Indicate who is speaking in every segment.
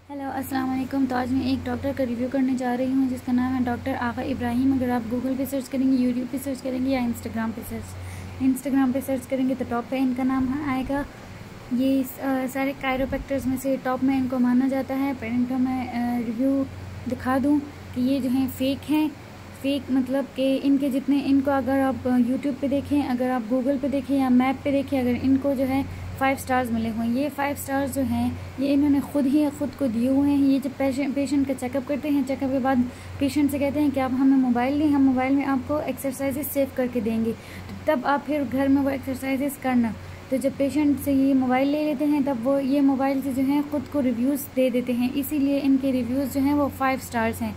Speaker 1: Hello अस्सलाम वालेकुम। तो आज मैं एक डॉक्टर का रिव्यू करने जा रही हूँ जिसका नाम है डॉक्टर आगा इब्राहिम। अगर आप गूगल पे सर्च करेंगे, यूट्यूब पे सर्च करेंगे या इंस्टाग्राम पे सर्च करेंगे तो टॉप पे इनका नाम आएगा। ये सारे कायरोप्रैक्टर्स में से टॉप में इनको माना जाता है। पर इनका मैं रिव्यू दिखा दूँ कि ये जो हैं फ़ेक मतलब कि इनके जितने इनको अगर आप यूट्यूब पे देखें, अगर आप गूगल पे देखें या मैप पे देखें, अगर इनको जो है 5 स्टार्स मिले हुए हैं। ये 5 स्टार्स जो हैं ये इन्होंने ख़ुद को दिए हुए हैं। ये जब पेशेंट का चेकअप करते हैं, चेकअप के बाद पेशेंट से कहते हैं कि आप हमें मोबाइल दें, हम मोबाइल में आपको एक्सरसाइजेज सेव करके देंगे, तो तब आप फिर घर में वो एक्सरसाइजेज करना। तो जब पेशेंट से ये मोबाइल ले लेते हैं तब वो ये मोबाइल से जो है ख़ुद को रिव्यूज़ दे देते हैं, इसीलिए इनके रिव्यूज़ जो हैं वो 5 स्टार्स हैं।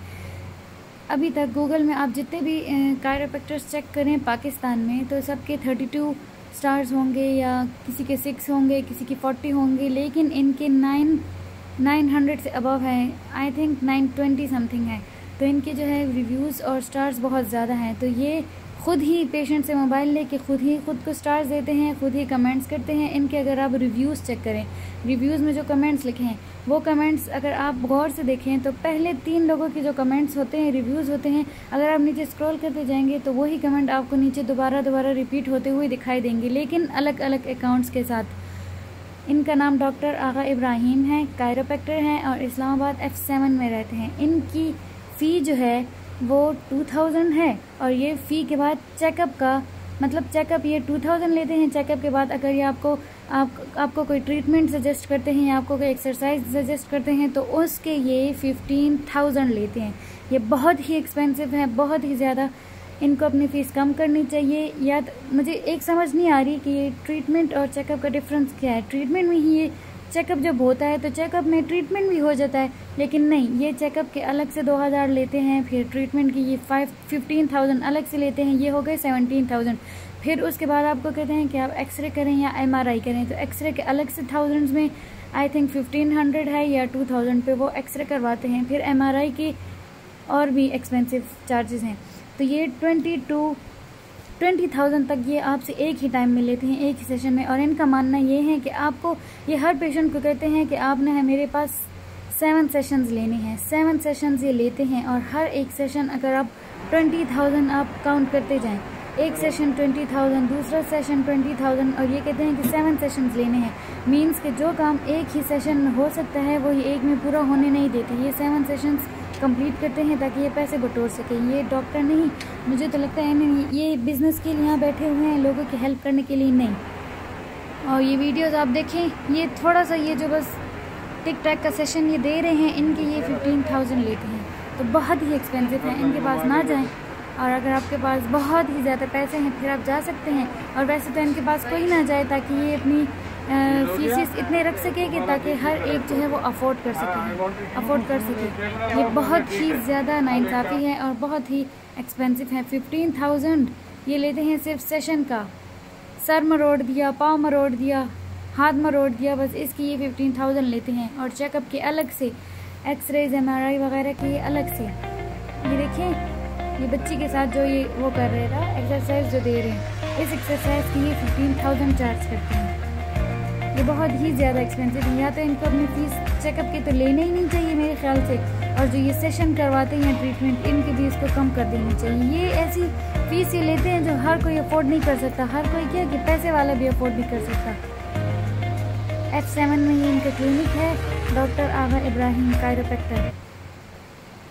Speaker 1: अभी तक गूगल में आप जितने भी कायरोप्रैक्टर्स चेक करें पाकिस्तान में तो सबके 32 स्टार्स होंगे या किसी के 6 होंगे, किसी के 40 होंगे, लेकिन इनके 900 से अबव है। आई थिंक 920 समथिंग है। तो इनके जो है रिव्यूज़ और स्टार्स बहुत ज़्यादा हैं। तो ये ख़ुद ही पेशेंट से मोबाइल लेके ख़ुद को स्टार्स देते हैं, ख़ुद ही कमेंट्स करते हैं। इनके अगर आप रिव्यूज़ चेक करें, रिव्यूज़ में जो कमेंट्स लिखे हैं वो कमेंट्स अगर आप गौर से देखें तो पहले 3 लोगों के जो कमेंट्स होते हैं, रिव्यूज़ होते हैं, अगर आप नीचे स्क्रॉल करते जाएंगे तो वही कमेंट आपको नीचे दोबारा रिपीट होते हुए दिखाई देंगे, लेकिन अलग अलग अकाउंट्स के साथ। इनका नाम डॉक्टर आगा इब्राहिम है, कायरोप्रैक्टर हैं और इस्लामाबाद F7 में रहते हैं। इनकी फ़ी जो है वो 2000 है और ये फ़ी के बाद चेकअप का मतलब चेकअप ये 2000 लेते हैं। चेकअप के बाद अगर ये आपको कोई ट्रीटमेंट सजेस्ट करते हैं या आपको कोई एक्सरसाइज सजेस्ट करते हैं तो उसके ये 15,000 लेते हैं। ये बहुत ही एक्सपेंसिव है, बहुत ही ज़्यादा। इनको अपनी फ़ीस कम करनी चाहिए। या तो मुझे एक समझ नहीं आ रही कि ये ट्रीटमेंट और चेकअप का डिफरेंस क्या है। ट्रीटमेंट में ही ये चेकअप जब होता है तो चेकअप में ट्रीटमेंट भी हो जाता है, लेकिन नहीं, ये चेकअप के अलग से 2000 लेते हैं, फिर ट्रीटमेंट की ये 15,000 अलग से लेते हैं। ये हो गए 17,000। फिर उसके बाद आपको कहते हैं कि आप एक्सरे करें या MRI करें, तो एक्सरे के अलग से थाउजेंड्स में आई थिंक 1500 है या 2000 पे वो एक्सरे करवाते हैं। फिर MRI के और भी एक्सपेंसिव चार्जेस हैं। तो ये 20,000 तक ये आपसे एक ही टाइम में लेते हैं, एक ही सेशन में। और इनका मानना ये है कि आपको ये हर पेशेंट को कहते हैं कि आपने है मेरे पास 7 सेशंस लेने हैं। 7 सेशंस ये लेते हैं और हर एक सेशन अगर आप 20,000 आप काउंट करते जाएं, एक सेशन 20,000, दूसरा सेशन 20,000, और ये कहते हैं कि 7 सेशंस लेने हैं। मीन्स कि जो काम एक ही सेशन में हो सकता है वो ये एक में पूरा होने नहीं देते, ये 7 सेशंस कंप्लीट करते हैं ताकि ये पैसे बटोर सकें। ये डॉक्टर नहीं, मुझे तो लगता है नहीं, ये बिज़नेस के लिए यहाँ बैठे हुए हैं, लोगों की हेल्प करने के लिए नहीं। और ये वीडियोस आप देखें, ये थोड़ा सा ये जो बस टिक टैक का सेशन ये दे रहे हैं, इनके ये 15,000 लेते हैं। तो बहुत ही एक्सपेंसिव है, इनके पास ना जाएं। और अगर आपके पास बहुत ही ज़्यादा पैसे हैं फिर आप जा सकते हैं, और वैसे तो इनके पास कोई ना जाए ताकि ये अपनी फीसेस इतने रख सके कि ताकि हर एक जो है वो अफोर्ड कर सके। ये बहुत ही ज़्यादा नाइंसाफ़ी है और बहुत ही एक्सपेंसिव है। 15,000 ये लेते हैं सिर्फ सेशन का। सर मरोड़ दिया, पाँव मरोड़ दिया, हाथ मरोड़ दिया, बस इसकी ये 15,000 लेते हैं। और चेकअप के अलग से, एक्सरेज MRI वगैरह के अलग से। ये देखिए, ये बच्ची के साथ जो ये वो कर रहे था एक्सरसाइज जो दे रहे हैं, इस एक्सरसाइज की ये 15,000 चार्ज करते हैं। ये बहुत ही ज़्यादा एक्सपेंसिव है। या तो इनको अपनी फ़ीस चेकअप की तो लेने ही नहीं चाहिए मेरे ख्याल से, और जो ये सेशन करवाते हैं ट्रीटमेंट, इनकी फ़ीस को कम कर देनी चाहिए। ये ऐसी फ़ीस ये लेते हैं जो हर कोई अफोर्ड नहीं कर सकता। हर कोई क्या कि पैसे वाला भी अफोर्ड नहीं कर सकता। F7 में ये इनका क्लिनिक है, डॉक्टर आगा इब्राहिम कायरोप्रैक्टर।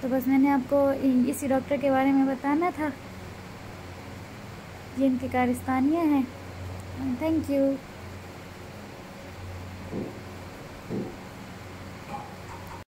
Speaker 1: तो बस मैंने आपको इसी डॉक्टर के बारे में बताना था। ये इनके कारस्तानियाँ हैं। Thank you.